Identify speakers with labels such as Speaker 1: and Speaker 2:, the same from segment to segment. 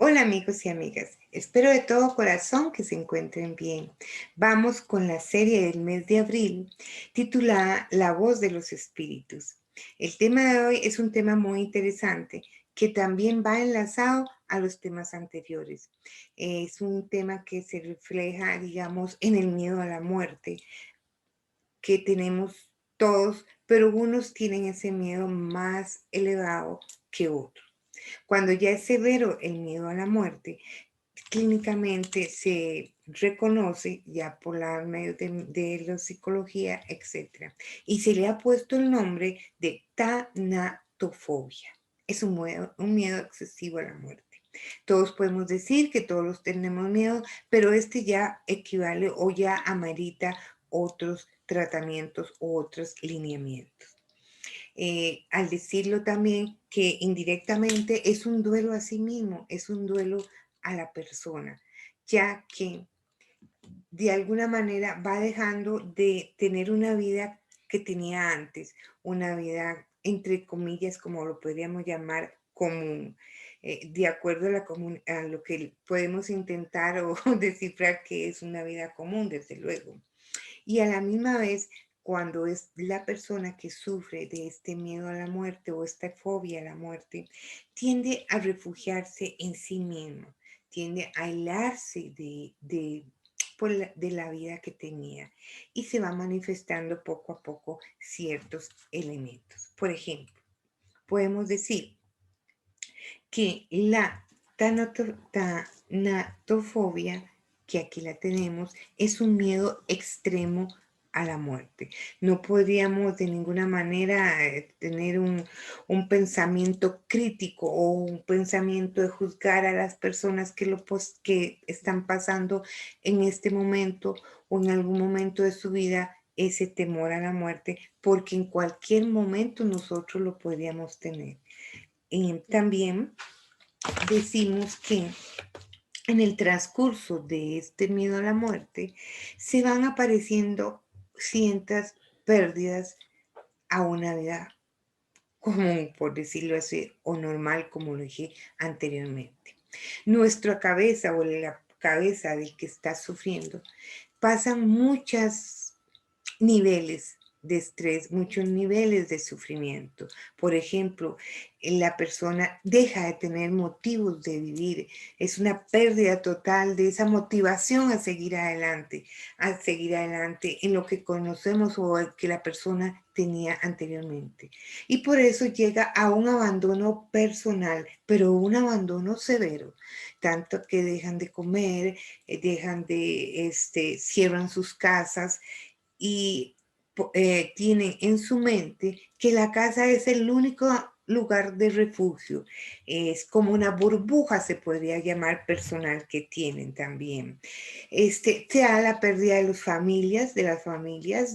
Speaker 1: Hola amigos y amigas, espero de todo corazón que se encuentren bien. Vamos con la serie del mes de abril titulada La voz de los espíritus. El tema de hoy es un tema muy interesante que también va enlazado a los temas anteriores. Es un tema que se refleja, digamos, en el miedo a la muerte que tenemos todos, pero unos tienen ese miedo más elevado que otros. Cuando ya es severo el miedo a la muerte, clínicamente se reconoce ya por la medio de la psicología, etcétera, y se le ha puesto el nombre de tanatofobia. Es un miedo excesivo a la muerte. Todos podemos decir que todos tenemos miedo, pero este ya equivale o ya amerita otros tratamientos u otros lineamientos. Al decirlo también que indirectamente es un duelo a sí mismo, es un duelo a la persona, ya que de alguna manera va dejando de tener una vida que tenía antes, una vida entre comillas, como lo podríamos llamar, común, de acuerdo a, a lo que podemos intentar o descifrar que es una vida común, desde luego. Y a la misma vez, cuando es la persona que sufre de este miedo a la muerte o esta fobia a la muerte, tiende a refugiarse en sí mismo, tiende a aislarse de la vida que tenía y se va manifestando poco a poco ciertos elementos. Por ejemplo, podemos decir que la tanatofobia, que aquí la tenemos, es un miedo extremo a la muerte. No podríamos de ninguna manera tener un pensamiento crítico o un pensamiento de juzgar a las personas que están pasando en este momento o en algún momento de su vida ese temor a la muerte, porque en cualquier momento nosotros lo podríamos tener. Y también decimos que en el transcurso de este miedo a la muerte se van apareciendo ciertas pérdidas a una vida común, por decirlo así, o normal, como lo dije anteriormente. Nuestra cabeza o la cabeza del que está sufriendo pasan muchos niveles de estrés, muchos niveles de sufrimiento. Por ejemplo, la persona deja de tener motivos de vivir. Es una pérdida total de esa motivación a seguir adelante en lo que conocemos o que la persona tenía anteriormente. Y por eso llega a un abandono personal, pero un abandono severo, tanto que dejan de comer, cierran sus casas y tienen en su mente que la casa es el único lugar de refugio. Es como una burbuja, se podría llamar, personal que tienen también. Se da la pérdida de las familias,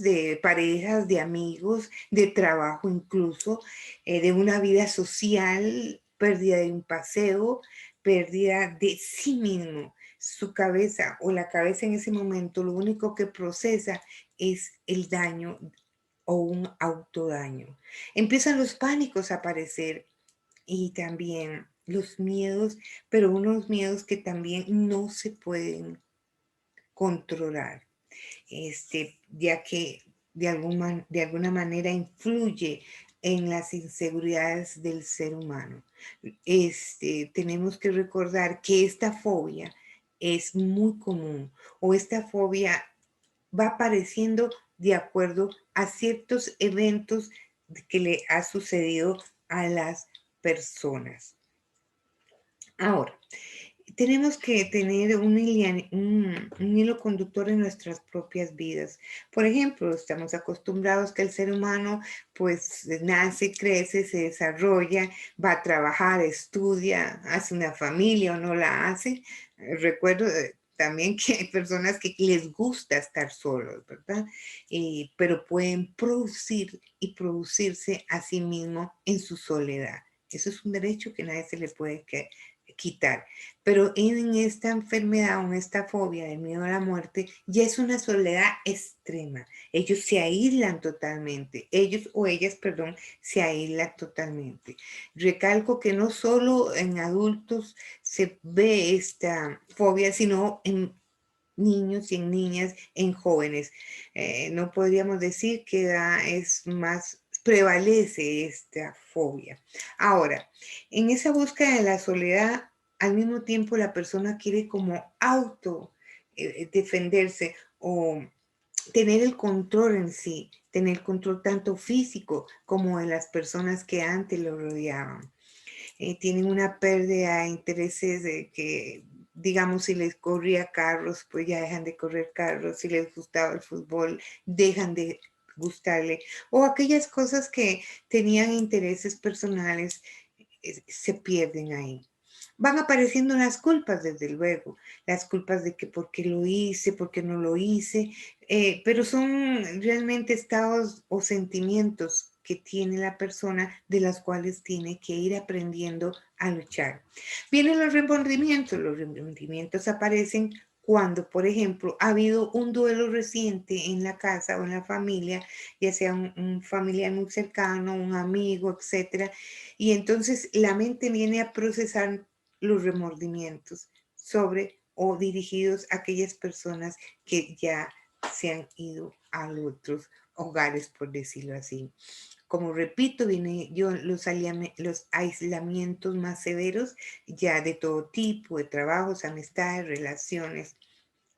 Speaker 1: de parejas, de amigos, de trabajo incluso, de una vida social, pérdida de un paseo, pérdida de sí mismo. Su cabeza o la cabeza en ese momento lo único que procesa es el daño o un autodaño. Empiezan los pánicos a aparecer y también los miedos, pero unos miedos que también no se pueden controlar, ya que de alguna manera influye en las inseguridades del ser humano. Tenemos que recordar que esta fobia es muy común o esta fobia va apareciendo de acuerdo a ciertos eventos que le ha sucedido a las personas. Ahora, tenemos que tener un hilo conductor en nuestras propias vidas. Por ejemplo, estamos acostumbrados que el ser humano pues nace, crece, se desarrolla, va a trabajar, estudia, hace una familia o no la hace. Recuerdo también que hay personas que les gusta estar solos, ¿verdad? Pero pueden producir y producirse a sí mismos en su soledad. Eso es un derecho que nadie se le puede quitar. Pero en esta enfermedad o en esta fobia de miedo a la muerte, ya es una soledad extrema. Ellos se aíslan totalmente. Ellos o ellas, perdón, se aíslan totalmente. Recalco que no solo en adultos se ve esta fobia, sino en niños y en niñas, en jóvenes. No podríamos decir que es más, prevalece esta fobia. Ahora, en esa búsqueda de la soledad, al mismo tiempo la persona quiere como auto defenderse o tener el control en sí, tener control tanto físico como de las personas que antes lo rodeaban. Tienen una pérdida de intereses de que, digamos, si les corría carros, pues ya dejan de correr carros, si les gustaba el fútbol, dejan de gustarle, o aquellas cosas que tenían intereses personales se pierden ahí. Van apareciendo las culpas, desde luego, las culpas de que por qué lo hice, por qué no lo hice, pero son realmente estados o sentimientos que tiene la persona de las cuales tiene que ir aprendiendo a luchar. Vienen los remordimientos aparecen cuando, por ejemplo, ha habido un duelo reciente en la casa o en la familia, ya sea un familiar muy cercano, un amigo, etcétera, y entonces la mente viene a procesar los remordimientos sobre o dirigidos a aquellas personas que ya se han ido a otros hogares, por decirlo así. Como repito, viene yo los aislamientos más severos, ya de todo tipo, de trabajos, amistades, relaciones,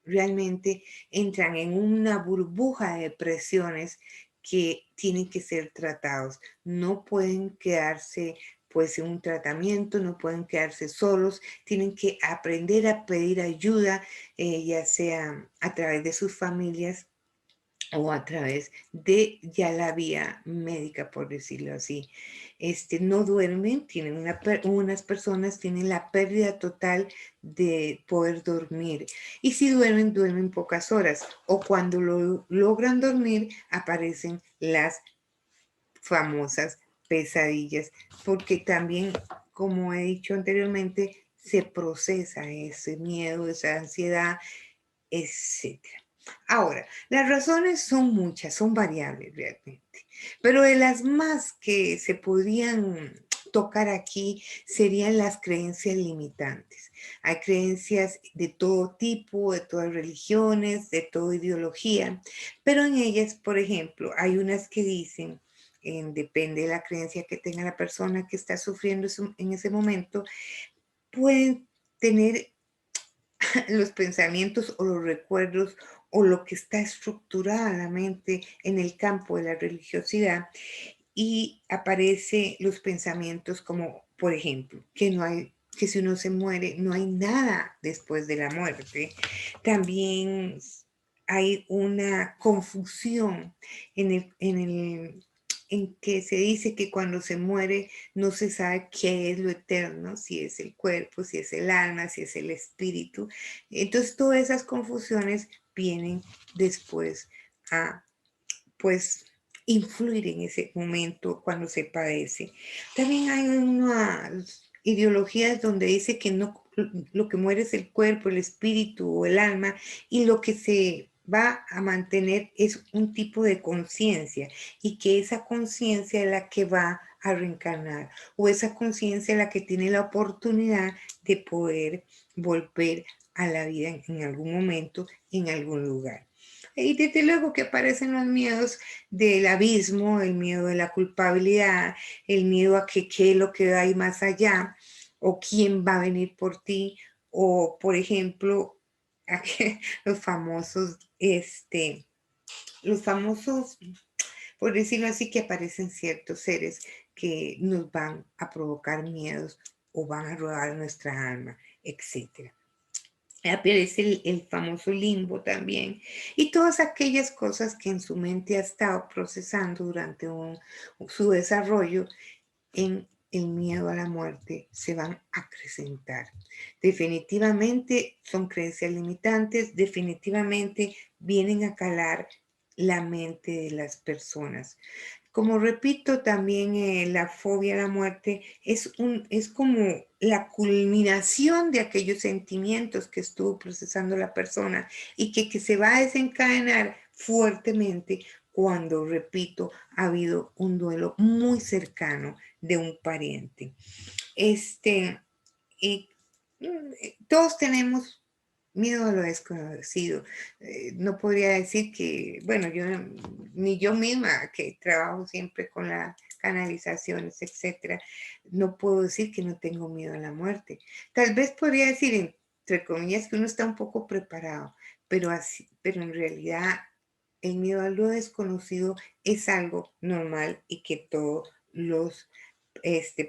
Speaker 1: realmente entran en una burbuja de presiones que tienen que ser tratados. No pueden quedarse pues en un tratamiento, no pueden quedarse solos, tienen que aprender a pedir ayuda, ya sea a través de sus familias o a través de ya la vía médica, por decirlo así. No duermen, tienen unas personas tienen la pérdida total de poder dormir. Y si duermen, duermen pocas horas. O cuando lo logran dormir, aparecen las famosas pesadillas, porque también, como he dicho anteriormente, se procesa ese miedo, esa ansiedad, etcétera. Ahora, las razones son muchas, son variables realmente, pero de las más que se podrían tocar aquí serían las creencias limitantes. Hay creencias de todo tipo, de todas religiones, de toda ideología, pero en ellas, por ejemplo, hay unas que dicen, depende de la creencia que tenga la persona que está sufriendo en ese momento, pueden tener los pensamientos o los recuerdos o lo que está estructurada la mente en el campo de la religiosidad y aparece los pensamientos como, por ejemplo, que no hay, que si uno se muere, no hay nada después de la muerte. También hay una confusión en que se dice que cuando se muere no se sabe qué es lo eterno, si es el cuerpo, si es el alma, si es el espíritu. Entonces todas esas confusiones vienen después a, pues, influir en ese momento cuando se padece. También hay unas ideologías donde dice que no, lo que muere es el cuerpo, el espíritu o el alma, y lo que se va a mantener es un tipo de conciencia, y que esa conciencia es la que va a reencarnar, o esa conciencia es la que tiene la oportunidad de poder volver a la vida en algún momento, en algún lugar. Y desde luego que aparecen los miedos del abismo, el miedo de la culpabilidad, el miedo a que qué es lo que hay más allá, o quién va a venir por ti, o por ejemplo, a que los famosos, por decirlo así, que aparecen ciertos seres que nos van a provocar miedos o van a robar nuestra alma, etcétera. Aparece el famoso limbo también, y todas aquellas cosas que en su mente ha estado procesando durante su desarrollo en el miedo a la muerte se van a acrecentar. Definitivamente son creencias limitantes, definitivamente vienen a calar la mente de las personas. Como repito, también la fobia a la muerte es como la culminación de aquellos sentimientos que estuvo procesando la persona y que se va a desencadenar fuertemente cuando, repito, ha habido un duelo muy cercano de un pariente. Este, y, todos tenemos miedo a lo desconocido. No podría decir que, bueno, ni yo misma, que trabajo siempre con las canalizaciones, etcétera, no puedo decir que no tengo miedo a la muerte. Tal vez podría decir, entre comillas, que uno está un poco preparado, pero en realidad el miedo a lo desconocido es algo normal y que todos los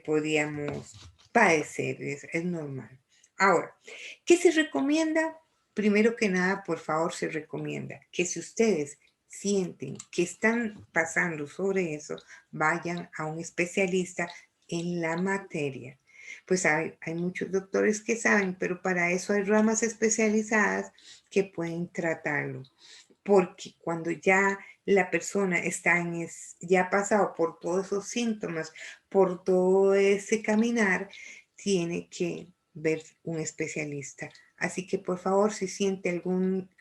Speaker 1: podríamos padecer, es normal. Ahora, ¿qué se recomienda? Primero que nada, por favor, se recomienda que si ustedes sienten que están pasando sobre eso, vayan a un especialista en la materia. Pues hay muchos doctores que saben, pero para eso hay ramas especializadas que pueden tratarlo. Porque cuando ya la persona ya ha pasado por todos esos síntomas, por todo ese caminar, tiene que ver un especialista. Así que por favor, si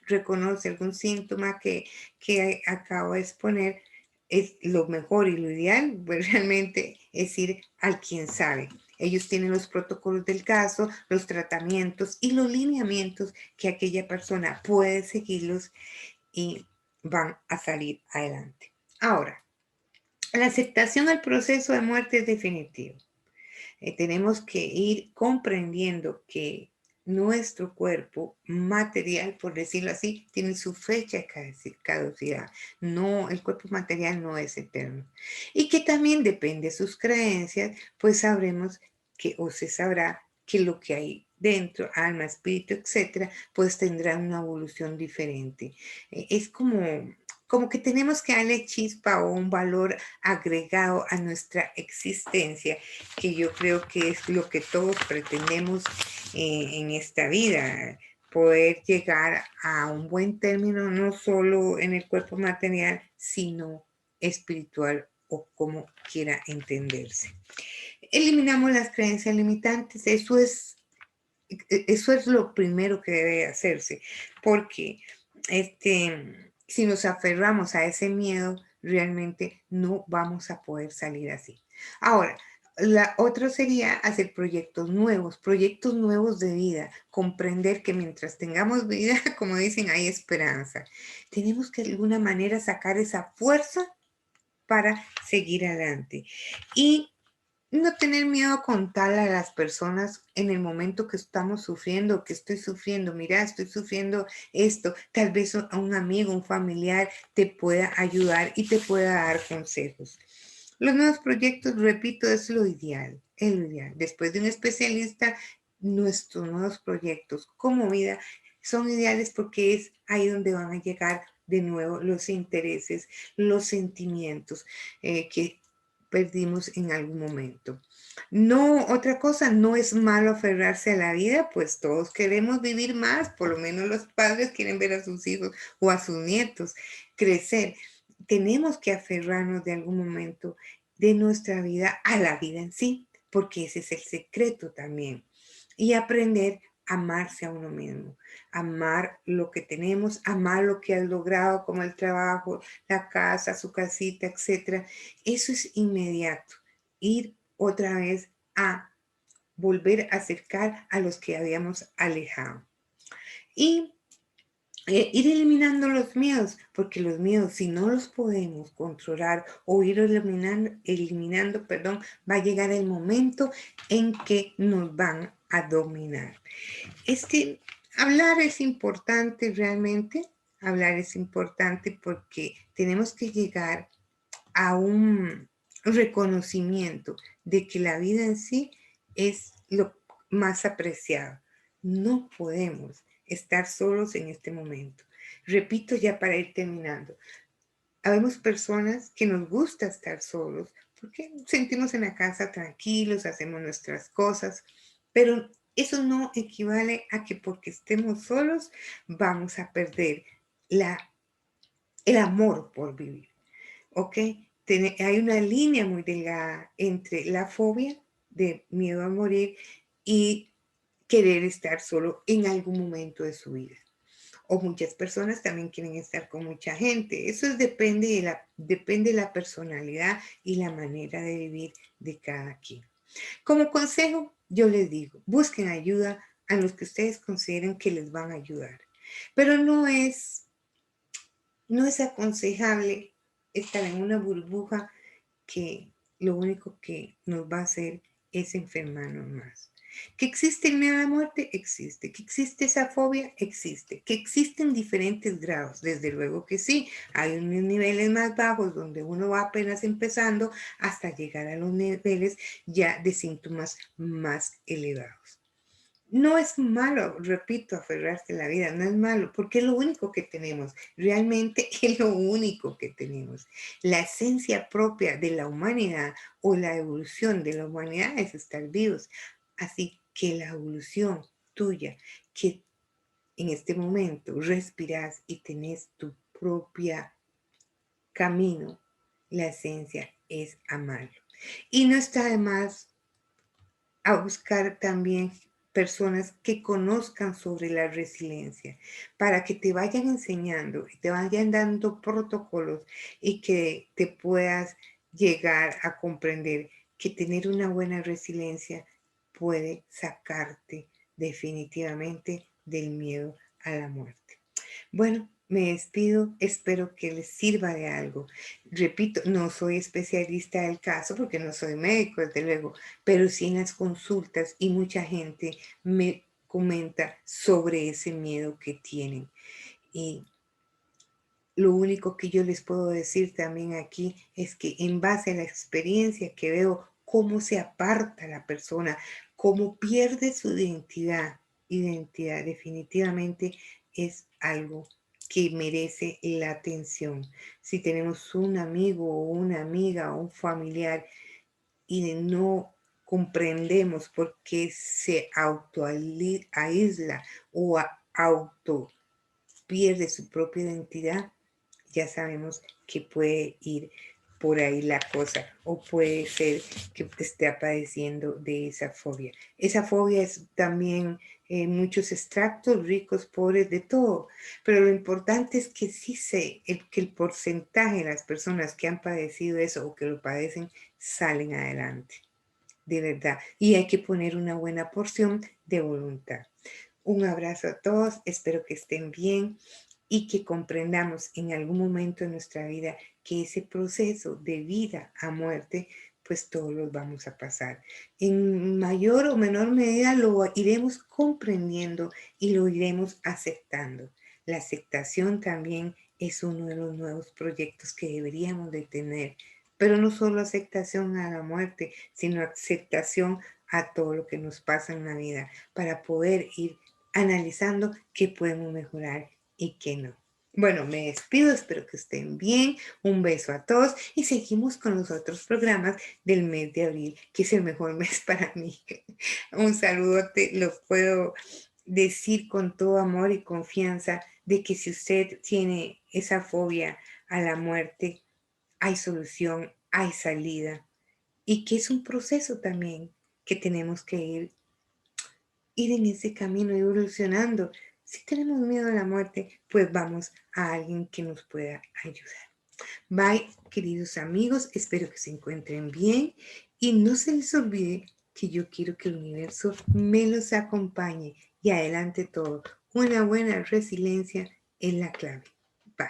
Speaker 1: reconoce algún síntoma que acabo de exponer, es lo mejor y lo ideal, pues realmente es ir al quien sabe. Ellos tienen los protocolos del caso, los tratamientos y los lineamientos que aquella persona puede seguirlos y van a salir adelante. Ahora, la aceptación al proceso de muerte es definitivo. Tenemos que ir comprendiendo que nuestro cuerpo material, por decirlo así, tiene su fecha de caducidad. No, el cuerpo material no es eterno. Y que también depende de sus creencias, pues sabremos que o se sabrá que lo que hay dentro, alma, espíritu, etcétera, pues tendrá una evolución diferente. Es como que tenemos que darle chispa o un valor agregado a nuestra existencia, que yo creo que es lo que todos pretendemos en esta vida, poder llegar a un buen término, no solo en el cuerpo material, sino espiritual o como quiera entenderse. Eliminamos las creencias limitantes, eso es lo primero que debe hacerse, porque si nos aferramos a ese miedo, realmente no vamos a poder salir así. Ahora, la otra sería hacer proyectos nuevos de vida, comprender que mientras tengamos vida, como dicen, hay esperanza. Tenemos que de alguna manera sacar esa fuerza para seguir adelante. Y no tener miedo a contarle a las personas en el momento que estamos sufriendo, que estoy sufriendo, mira, estoy sufriendo esto, tal vez a un amigo, un familiar te pueda ayudar y te pueda dar consejos. Los nuevos proyectos, repito, es lo ideal. Después de un especialista, nuestros nuevos proyectos como vida son ideales porque es ahí donde van a llegar de nuevo los intereses, los sentimientos que perdimos en algún momento. No, otra cosa, no es malo aferrarse a la vida, pues todos queremos vivir más, por lo menos los padres quieren ver a sus hijos o a sus nietos crecer. Tenemos que aferrarnos de algún momento de nuestra vida a la vida en sí, porque ese es el secreto también. Y aprender a amarse a uno mismo, amar lo que tenemos, amar lo que has logrado, como el trabajo, la casa, su casita, etcétera. Eso es inmediato. Ir otra vez a volver a acercar a los que habíamos alejado. Y ir eliminando los miedos, porque los miedos, si no los podemos controlar o ir eliminando, perdón, va a llegar el momento en que nos van a dominar. Hablar es importante realmente, hablar es importante porque tenemos que llegar a un reconocimiento de que la vida en sí es lo más apreciado. No podemos estar solos en este momento. Repito ya para ir terminando. Habemos personas que nos gusta estar solos porque sentimos en la casa tranquilos, hacemos nuestras cosas, pero eso no equivale a que porque estemos solos vamos a perder el amor por vivir. ¿Ok? hay una línea muy delgada entre la fobia de miedo a morir y querer estar solo en algún momento de su vida. O muchas personas también quieren estar con mucha gente. Eso depende de la personalidad y la manera de vivir de cada quien. Como consejo, yo les digo, busquen ayuda a los que ustedes consideren que les van a ayudar. Pero no es aconsejable estar en una burbuja que lo único que nos va a hacer es enfermarnos más. ¿Que existe el miedo a la muerte? Existe. ¿Que existe esa fobia? Existe. ¿Que existen diferentes grados? Desde luego que sí. Hay unos niveles más bajos donde uno va apenas empezando hasta llegar a los niveles ya de síntomas más elevados. No es malo, repito, aferrarse a la vida, no es malo, porque es lo único que tenemos, realmente es lo único que tenemos. La esencia propia de la humanidad o la evolución de la humanidad es estar vivos. Así que la evolución tuya, que en este momento respiras y tenés tu propia camino, la esencia es amarlo. Y no está de más a buscar también personas que conozcan sobre la resiliencia, para que te vayan enseñando y te vayan dando protocolos y que te puedas llegar a comprender que tener una buena resiliencia puede sacarte definitivamente del miedo a la muerte. Bueno, me despido, espero que les sirva de algo. Repito, no soy especialista del caso porque no soy médico, desde luego, pero sí en las consultas y mucha gente me comenta sobre ese miedo que tienen. Y lo único que yo les puedo decir también aquí es que en base a la experiencia que veo, cómo se aparta la persona, cómo pierde su identidad definitivamente es algo que merece la atención. Si tenemos un amigo o una amiga o un familiar y no comprendemos por qué se aísla o auto pierde su propia identidad, ya sabemos que puede ir por ahí la cosa o puede ser que esté padeciendo de esa fobia. Esa fobia es también muchos extractos, ricos, pobres, de todo, pero lo importante es que sí que el porcentaje de las personas que han padecido eso o que lo padecen salen adelante, de verdad, y hay que poner una buena porción de voluntad. Un abrazo a todos, espero que estén bien y que comprendamos en algún momento de nuestra vida que ese proceso de vida a muerte, pues todos los vamos a pasar. En mayor o menor medida lo iremos comprendiendo y lo iremos aceptando. La aceptación también es uno de los nuevos proyectos que deberíamos de tener, pero no solo aceptación a la muerte, sino aceptación a todo lo que nos pasa en la vida para poder ir analizando qué podemos mejorar y qué no. Bueno, me despido, espero que estén bien, un beso a todos y seguimos con los otros programas del mes de abril, que es el mejor mes para mí. Un saludote, lo puedo decir con todo amor y confianza de que si usted tiene esa fobia a la muerte, hay solución, hay salida y que es un proceso también que tenemos que ir en ese camino evolucionando. Si tenemos miedo a la muerte, pues vamos a alguien que nos pueda ayudar. Bye, queridos amigos, espero que se encuentren bien y no se les olvide que yo quiero que el universo me los acompañe y adelante todo. Una buena resiliencia es la clave. Bye.